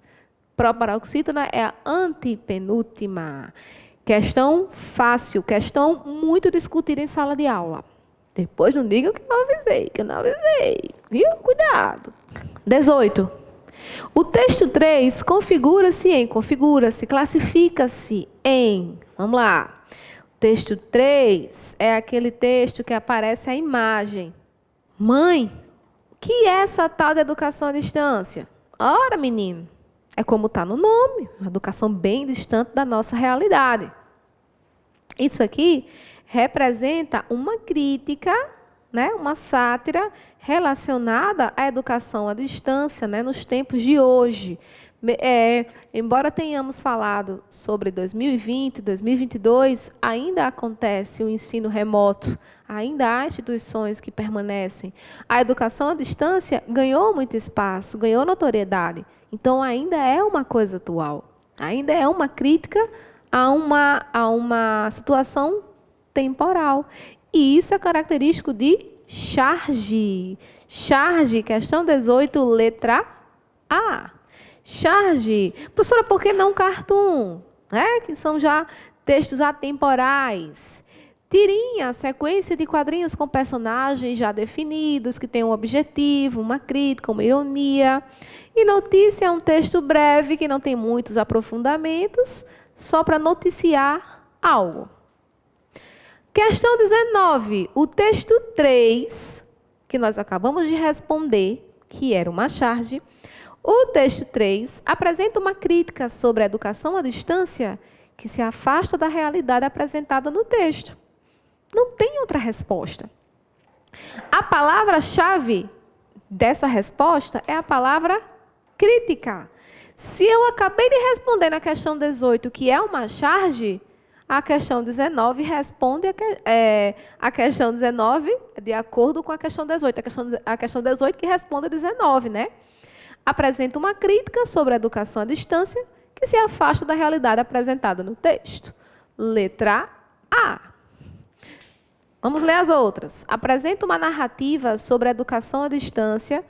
Proparoxítona é a antepenúltima. Questão fácil, questão muito discutida em sala de aula. Depois não digam que eu não avisei. Viu? Cuidado. 18. O texto 3 configura-se, classifica-se em... Vamos lá. O texto 3 é aquele texto que aparece a imagem. Mãe, o que é essa tal de educação à distância? Ora, menino, é como está no nome, uma educação bem distante da nossa realidade. Isso aqui representa uma crítica, né, uma sátira relacionada à educação à distância, né, nos tempos de hoje. Embora tenhamos falado sobre 2020, 2022, ainda acontece o ensino remoto, ainda há instituições que permanecem. A educação à distância ganhou muito espaço, ganhou notoriedade. Então, ainda é uma coisa atual. Ainda é uma crítica a uma situação temporal. E isso é característico de charge. Charge, questão 18, letra A. Charge. Professora, por que não cartoon? Que são já textos atemporais. Tirinha, sequência de quadrinhos com personagens já definidos, que têm um objetivo, uma crítica, uma ironia. E notícia é um texto breve, que não tem muitos aprofundamentos, só para noticiar algo. Questão 19. O texto 3, que nós acabamos de responder, que era uma charge. O texto 3 apresenta uma crítica sobre a educação à distância que se afasta da realidade apresentada no texto. Não tem outra resposta. A palavra-chave dessa resposta é a palavra crítica. Se eu acabei de responder na questão 18, que é uma charge, a questão 19 responde a questão 19 de acordo com a questão 18. A questão 18 que responde a 19, né? Apresenta uma crítica sobre a educação à distância que se afasta da realidade apresentada no texto. Letra A. Vamos ler as outras. Apresenta uma narrativa sobre a educação à distância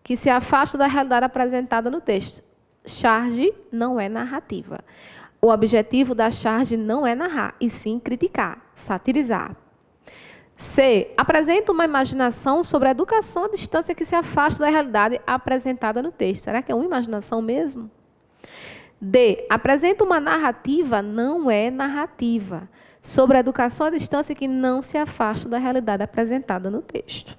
que se afasta da realidade apresentada no texto. Charge não é narrativa. O objetivo da charge não é narrar, e sim criticar, satirizar. C. Apresenta uma imaginação sobre a educação à distância que se afasta da realidade apresentada no texto. Será que é uma imaginação mesmo? D. Apresenta uma narrativa, não é narrativa, sobre a educação à distância que não se afasta da realidade apresentada no texto.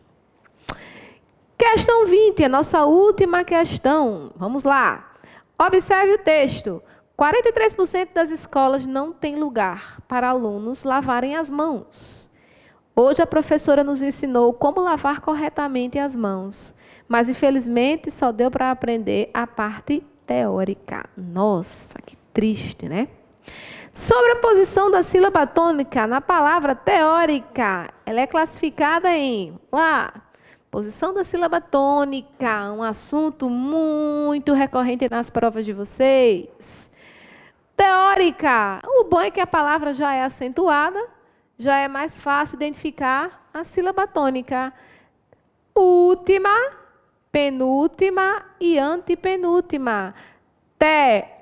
Questão 20, a nossa última questão. Vamos lá. Observe o texto. 43% das escolas não têm lugar para alunos lavarem as mãos. Hoje a professora nos ensinou como lavar corretamente as mãos, mas infelizmente só deu para aprender a parte teórica. Nossa, que triste, né? Sobre a posição da sílaba tônica na palavra teórica, ela é classificada em... Posição da sílaba tônica, um assunto muito recorrente nas provas de vocês. Teórica, o bom é que a palavra já é acentuada, já é mais fácil identificar a sílaba tônica. Última, penúltima e antepenúltima. Teórica.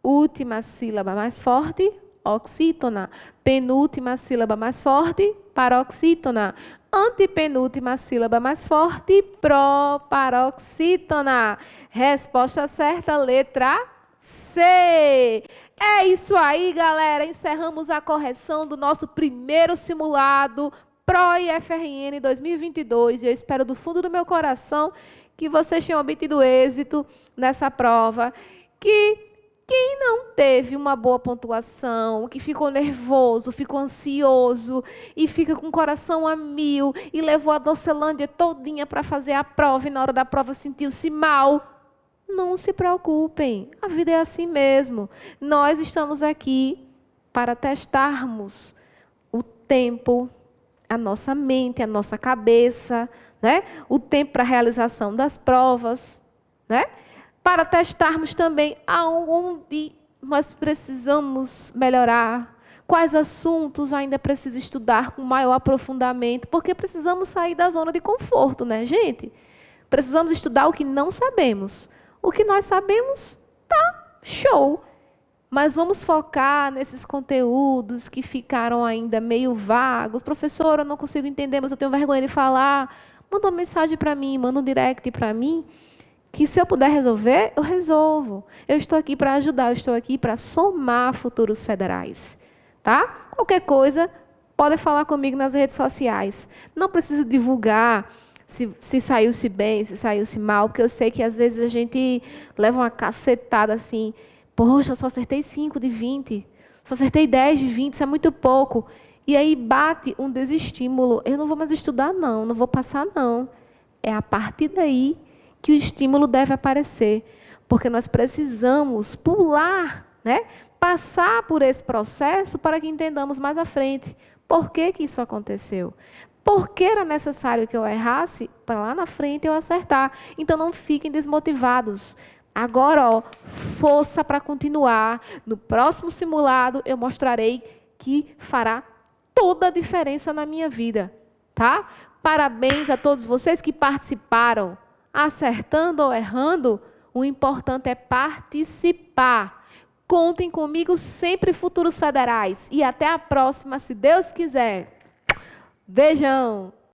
Última sílaba mais forte, oxítona. Penúltima sílaba mais forte, paroxítona. Antepenúltima sílaba mais forte, proparoxítona. Resposta certa, letra C. É isso aí, galera. Encerramos a correção do nosso primeiro simulado PRO-IFRN 2022. Eu espero do fundo do meu coração que vocês tenham obtido êxito nessa prova. Que quem não teve uma boa pontuação, que ficou nervoso, ficou ansioso e fica com o coração a mil e levou a Docelândia todinha para fazer a prova e na hora da prova sentiu-se mal, não se preocupem, a vida é assim mesmo. Nós estamos aqui para testarmos o tempo, a nossa mente, a nossa cabeça, né? O tempo para a realização das provas, né? Para testarmos também aonde nós precisamos melhorar, quais assuntos ainda preciso estudar com maior aprofundamento, porque precisamos sair da zona de conforto, né, gente? Precisamos estudar o que não sabemos. O que nós sabemos, tá, show. Mas vamos focar nesses conteúdos que ficaram ainda meio vagos. Professora, eu não consigo entender, mas eu tenho vergonha de falar. Manda uma mensagem para mim, manda um direct para mim, que se eu puder resolver, eu resolvo. Eu estou aqui para ajudar, eu estou aqui para somar futuros federais. Tá? Qualquer coisa, pode falar comigo nas redes sociais. Não precisa divulgar se saiu-se bem, se saiu-se mal, porque eu sei que às vezes a gente leva uma cacetada assim, poxa, eu só acertei 5 de 20, só acertei 10 de 20, isso é muito pouco. E aí bate um desestímulo, eu não vou mais estudar não, não vou passar não. É a partir daí que o estímulo deve aparecer, porque nós precisamos pular, né? Passar por esse processo para que entendamos mais à frente por que que isso aconteceu. Por que era necessário que eu errasse para lá na frente eu acertar. Então não fiquem desmotivados. Agora, ó, força para continuar. No próximo simulado eu mostrarei que fará toda a diferença na minha vida, tá? Parabéns a todos vocês que participaram. Acertando ou errando, o importante é participar. Contem comigo sempre, futuros federais. E até a próxima, se Deus quiser. Beijão!